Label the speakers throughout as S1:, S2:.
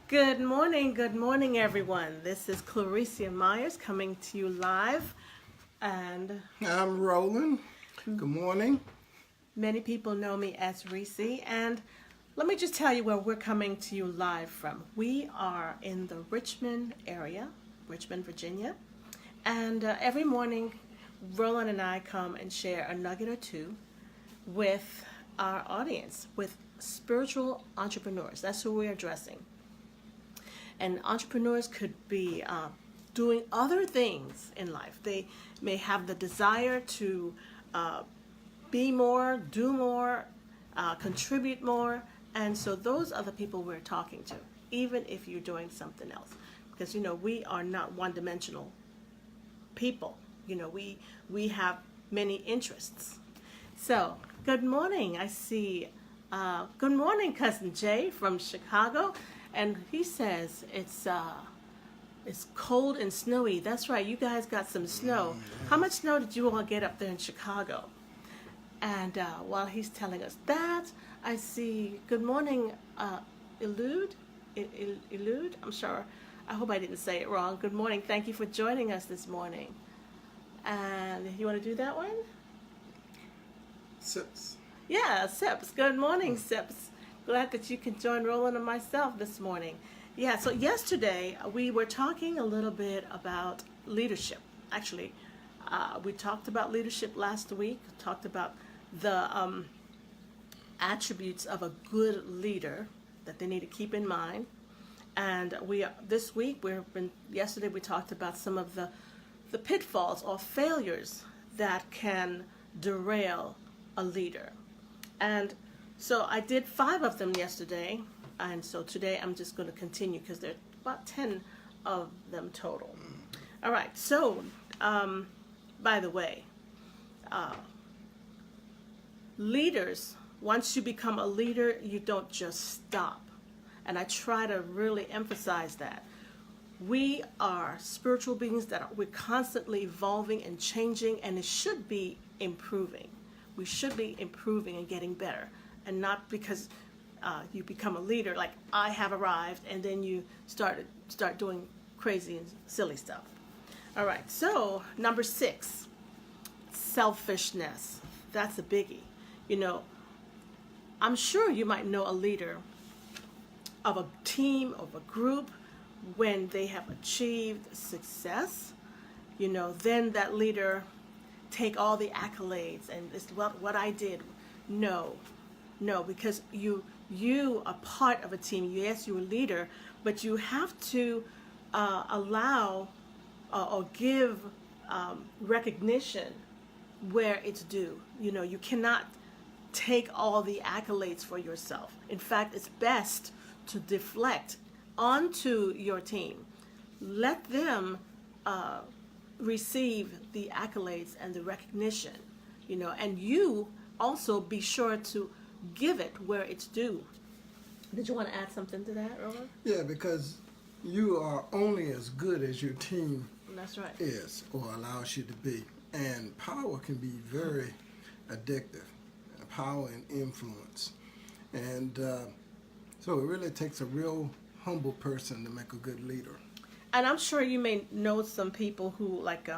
S1: Good morning, everyone. This is Claricia Myers coming to you live, and
S2: I'm Roland. Good morning.
S1: many people know me as Reese. And let me just tell you where we're coming to you live from. We are in the Richmond area, Richmond, Virginia, and every morning, Roland and I come and share a nugget or two with our audience, with spiritual entrepreneurs. That's who we're addressing. And entrepreneurs could be doing other things in life. They may have the desire to be more, do more, contribute more. And so those are the people we're talking to, even if you're doing something else. Because, we are not one-dimensional people. We have many interests. So, good morning. I see, good morning, Cousin Jay from Chicago. And he says it's cold and snowy. That's right. You guys got some snow. How much snow did you all get up there in Chicago? And while he's telling us that, I see. Good morning, Elude. Elude. I'm sure. I hope I didn't say it wrong. Good morning. Thank you for joining us this morning. And you want to do that one?
S2: Sips.
S1: Yeah, Sips. Good morning, Sips. Glad that you can join Roland and myself this morning. Yeah, so yesterday we were talking a little bit about leadership. Actually, we talked about leadership last week, talked about the attributes of a good leader that they need to keep in mind. And yesterday we talked about some of the pitfalls or failures that can derail a leader. And so I did 5 of them yesterday, and so today I'm just going to continue because there are about 10 of them total. All right, so by the way, leaders, once you become a leader, you don't just stop. And I try to really emphasize that. We are spiritual beings we're constantly evolving and changing, and it should be improving. We should be improving and getting better. And not because you become a leader, like I have arrived, and then you start doing crazy and silly stuff. All right, so number 6, selfishness. That's a biggie. I'm sure you might know a leader of a team, of a group, when they have achieved success, then that leader take all the accolades and it's what I did. No, because you are part of a team. Yes, you're a leader, but you have to allow or give recognition where it's due. You cannot take all the accolades for yourself. In fact, it's best to deflect onto your team. Let them receive the accolades and the recognition, and you also be sure to give it where it's due. Did you want to add something to that, Roland?
S2: Yeah, because you are only as good as your team
S1: That's right.
S2: is or allows you to be. And power can be very addictive, power and influence. And so it really takes a real humble person to make a good leader.
S1: And I'm sure you may know some people who like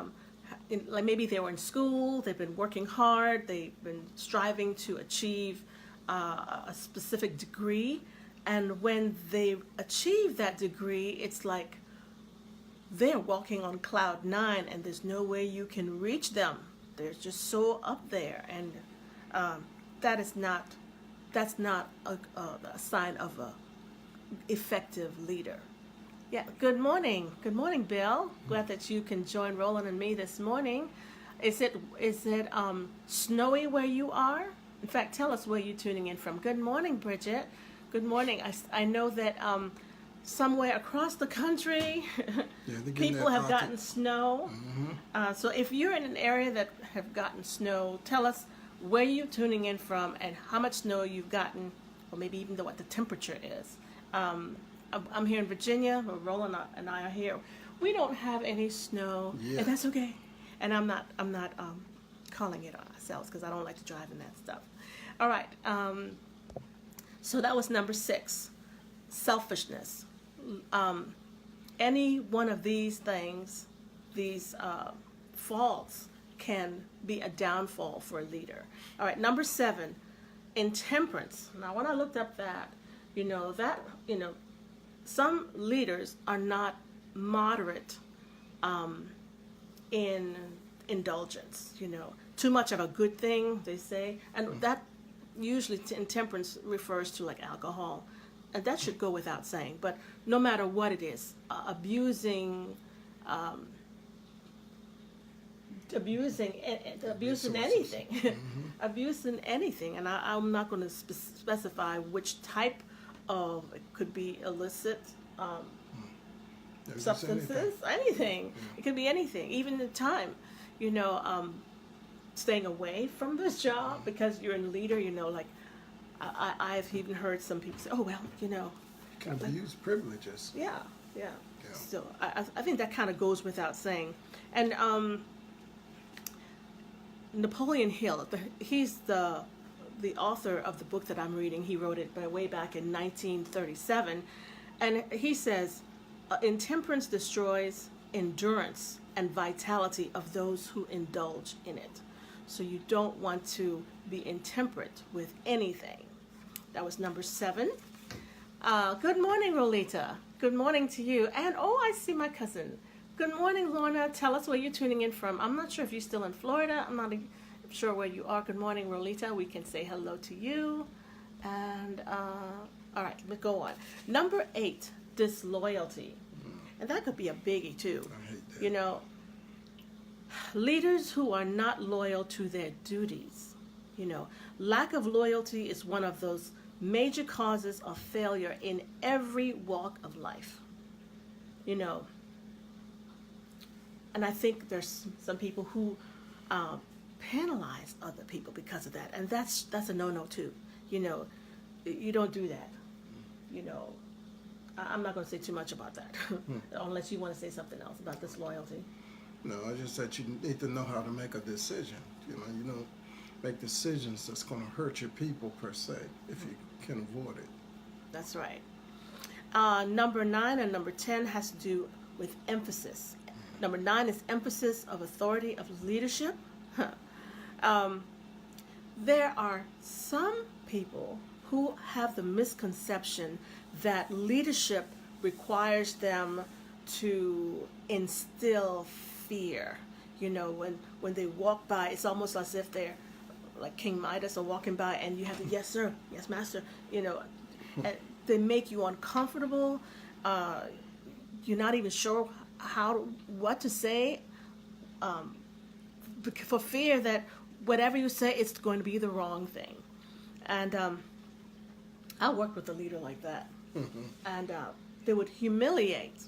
S1: maybe they were in school, they've been working hard, they've been striving to achieve a specific degree, and when they achieve that degree, it's like they're walking on cloud 9, and there's no way you can reach them. They're just so up there, and that's not a sign of a effective leader. Yeah. Good morning, Bill. Glad that you can join Roland and me this morning. Is it snowy where you are? In fact, tell us where you're tuning in from. Good morning, Bridget. Good morning. I know that somewhere across the country, people have gotten snow.
S2: Mm-hmm.
S1: So if you're in an area that have gotten snow, tell us where you're tuning in from and how much snow you've gotten, or maybe even what the temperature is. I'm here in Virginia, where Roland and I are here. We don't have any snow, and that's okay. And I'm not calling it on ourselves because I don't like to drive in that stuff. All right. So that was number 6, selfishness. any one of these things, these faults, can be a downfall for a leader. All right, number 7, intemperance. Now, when I looked up that, some leaders are not moderate in indulgence. Too much of a good thing, they say, and that usually intemperance refers to like alcohol, and that should go without saying. But no matter what it is, abusing anything, abusing anything, and I'm not going to specify which type of. It could be illicit substances, anything.
S2: Yeah.
S1: It could be anything, even the time. Staying away from this job because you're a leader. Like I've even heard some people say, "Oh well,
S2: Can abuse privileges.
S1: Yeah. So I think that kind of goes without saying. And Napoleon Hill, he's the author of the book that I'm reading. He wrote it way back in 1937, and he says, "Intemperance destroys endurance and vitality of those who indulge in it." So you don't want to be intemperate with anything. That was number 7. Good morning, Rolita. Good morning to you. And I see my cousin. Good morning, Lorna. Tell us where you're tuning in from. I'm not sure if you're still in Florida. I'm not sure where you are. Good morning, Rolita. We can say hello to you. And all right, let's go on. Number 8, disloyalty. And that could be a biggie too.
S2: I hate that.
S1: Leaders who are not loyal to their duties. Lack of loyalty is one of those major causes of failure in every walk of life. And I think there's some people who penalize other people because of that, and that's a no-no too. You don't do that. I'm not going to say too much about that, unless you want to say something else about disloyalty.
S2: No, I just said you need to know how to make a decision. You don't make decisions that's going to hurt your people per se if you can avoid it.
S1: That's right. Number 9 and number 10 has to do with emphasis. Number 9 is emphasis of authority of leadership. There are some people who have the misconception that leadership requires them to instill fear. When they walk by, it's almost as if they're like King Midas are walking by, and you have to, yes sir, yes master. And they make you uncomfortable. You're not even sure what to say, for fear that whatever you say, it's going to be the wrong thing. And I worked with a leader like that, and they would humiliate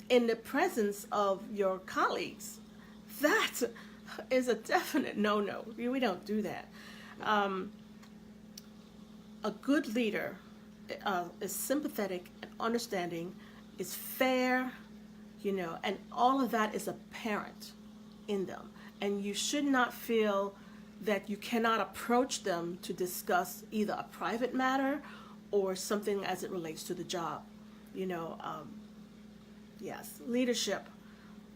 S1: in the presence of your colleagues. That is a definite no-no. We don't do that. A good leader is sympathetic and understanding, is fair, and all of that is apparent in them. And you should not feel that you cannot approach them to discuss either a private matter or something as it relates to the job. Yes, leadership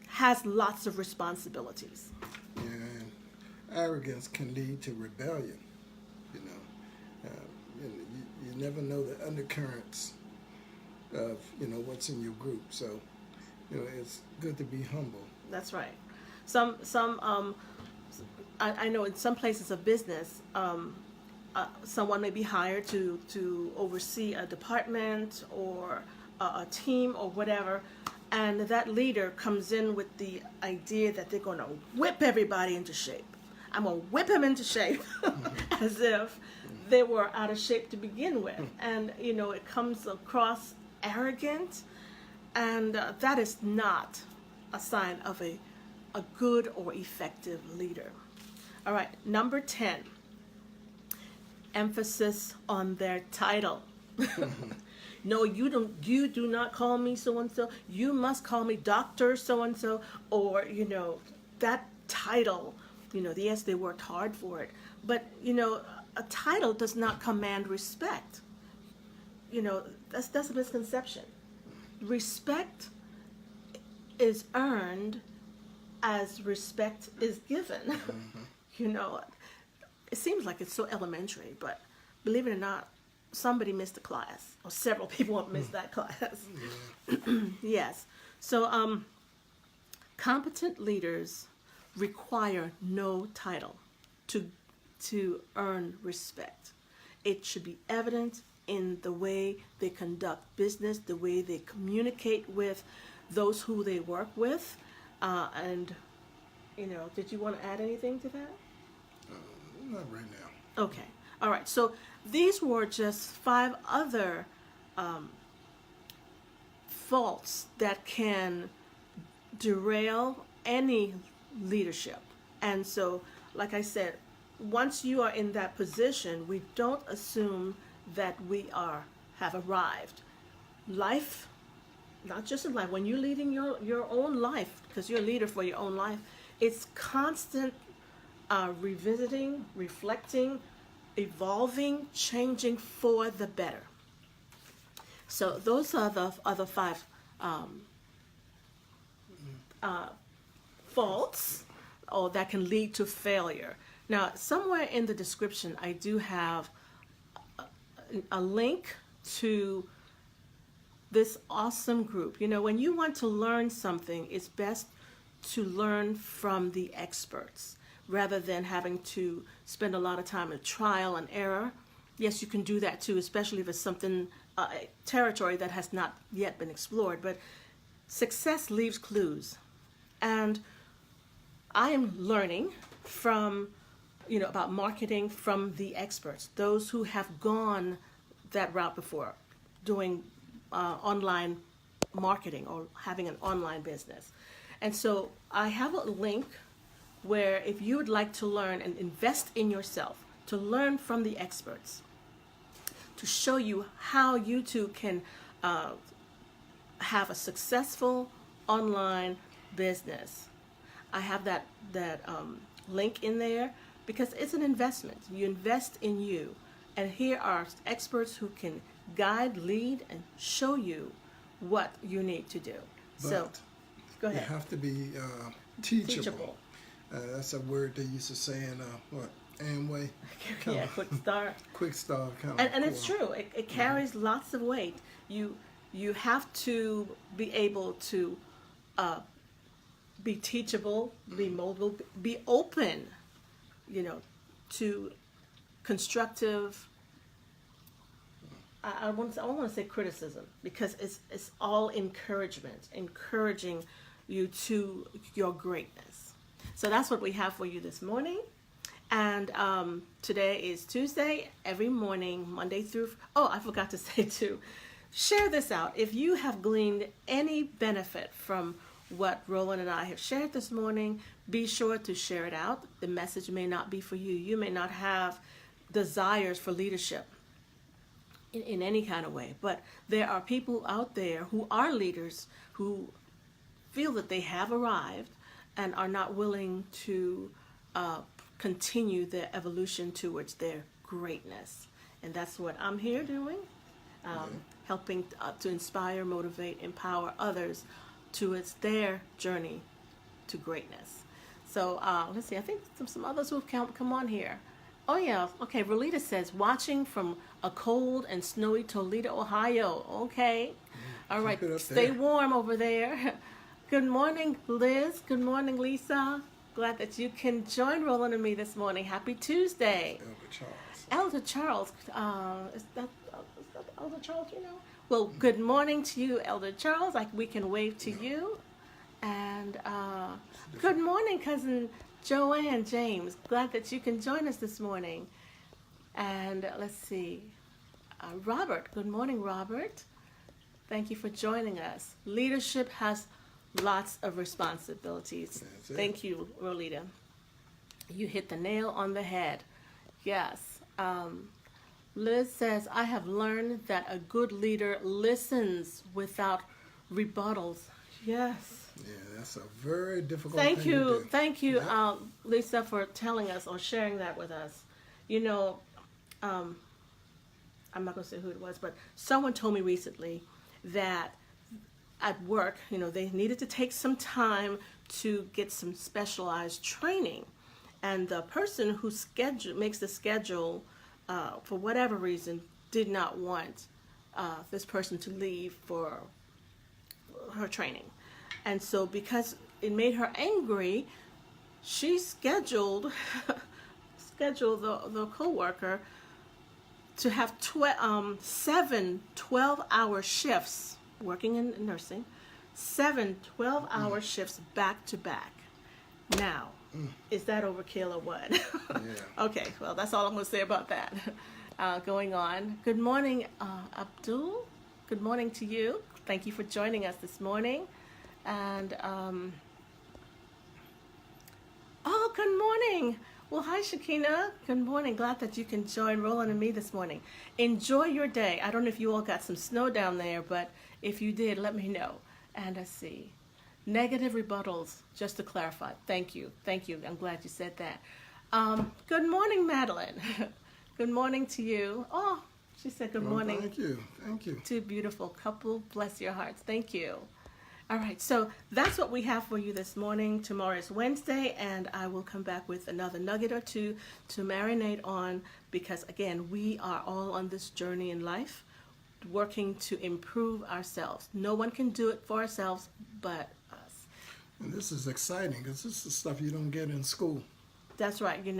S1: has lots of responsibilities.
S2: Yeah, and arrogance can lead to rebellion. You never know the undercurrents of what's in your group. So it's good to be humble.
S1: That's right. I know in some places of business, someone may be hired to oversee a department or a team or whatever, and that leader comes in with the idea that they're going to whip everybody into shape. I'm going to whip them into shape, as if they were out of shape to begin with. And, it comes across arrogant, and that is not a sign of a good or effective leader. All right, number 10, emphasis on their title. No, you do not call me so-and-so. You must call me Dr. so-and-so, or, that title, yes, they worked hard for it, but, a title does not command respect. That's a misconception. respect is earned as respect is given. You know, it seems like it's so elementary, but believe it or not, somebody missed a class, or several people have missed that class. Yes. So, competent leaders require no title to earn respect. It should be evident in the way they conduct business, the way they communicate with those who they work with. And, you know, did you want to add anything to that?
S2: Not right now.
S1: Okay. All right. So these were just 5 other faults that can derail any leadership. And so, like I said, once you are in that position, we don't assume that we have arrived. Life, not just in life, when you're leading your own life, because you're a leader for your own life, it's constant revisiting, reflecting, evolving, changing for the better. So those are the other 5 faults that can lead to failure. Now, somewhere in the description, I do have a link to this awesome group. You know, when you want to learn something, it's best to learn from the experts rather than having to spend a lot of time in trial and error. Yes, you can do that too, especially if it's something, territory that has not yet been explored. But success leaves clues. And I am learning from, about marketing from the experts, those who have gone that route before, doing online marketing or having an online business. And so I have a link where if you would like to learn and invest in yourself, to learn from the experts, to show you how you too can have a successful online business. I have that link in there because it's an investment. You invest in you. And here are experts who can guide, lead, and show you what you need to do.
S2: But
S1: so, go ahead.
S2: You have to be teachable. That's a word they used to say in, Amway?
S1: Yeah, quick start.
S2: Quick start, kind of.
S1: And it's true. It carries lots of weight. You have to be able to be teachable, be mobile, be open, to constructive. I want to say criticism because it's all encouragement, encouraging you to your greatness. So that's what we have for you this morning. And today is Tuesday. Every morning, Monday through... Oh, I forgot to say too. Share this out. If you have gleaned any benefit from what Roland and I have shared this morning, be sure to share it out. The message may not be for you. You may not have desires for leadership in any kind of way. But there are people out there who are leaders who feel that they have arrived and are not willing to continue their evolution towards their greatness. And that's what I'm here doing, helping to inspire, motivate, empower others towards their journey to greatness. So let's see, I think some others will come on here. Oh yeah, okay, Rolita says, watching from a cold and snowy Toledo, Ohio. Okay, all right, stay warm over there. Good morning, Liz. Good morning, Lisa. Glad that you can join Roland and me this morning. Happy Tuesday. Elder Charles. Is that Elder Charles, Well, good morning to you, Elder Charles. We can wave to you. And good morning, Cousin Joanne James. Glad that you can join us this morning. And let's see. Robert. Good morning, Robert. Thank you for joining us. Leadership has lots of responsibilities. Thank you, Rolita. You hit the nail on the head. Yes. Liz says, I have learned that a good leader listens without rebuttals. Yes.
S2: Yeah, that's a very difficult thing to do.
S1: Thank you, Lisa, for telling us or sharing that with us. I'm not going to say who it was, but someone told me recently that at work, they needed to take some time to get some specialized training. And the person who makes the schedule, for whatever reason, did not want this person to leave for her training. And so because it made her angry, she scheduled the co-worker to have 7 12-hour shifts working in nursing, 7 12-hour shifts back to back. Now, is that overkill or what?
S2: Yeah.
S1: Okay, well, that's all I'm going to say about that. Going on. Good morning, Abdul. Good morning to you. Thank you for joining us this morning. And, good morning. Well, hi, Shakina. Good morning. Glad that you can join Roland and me this morning. Enjoy your day. I don't know if you all got some snow down there, but if you did, let me know. And let's see. Negative rebuttals, just to clarify. Thank you. Thank you. I'm glad you said that. Good morning, Madeline. Good morning to you. Oh, she said good morning.
S2: Thank you. Thank you.
S1: Two beautiful couple. Bless your hearts. Thank you. All right, so that's what we have for you this morning. Tomorrow is Wednesday, and I will come back with another nugget or two to marinate on, because, again, we are all on this journey in life, working to improve ourselves. No one can do it for ourselves but us.
S2: And this is exciting, because this is stuff you don't get in school.
S1: That's right. You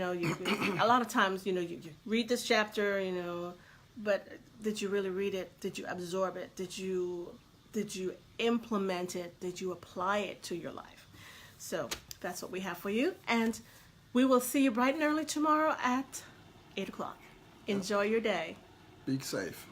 S1: a lot of times, you read this chapter, but did you really read it? Did you absorb it? Did you implement it? Did you apply it to your life? So that's what we have for you. And we will see you bright and early tomorrow at 8 o'clock. Enjoy your day.
S2: Be safe.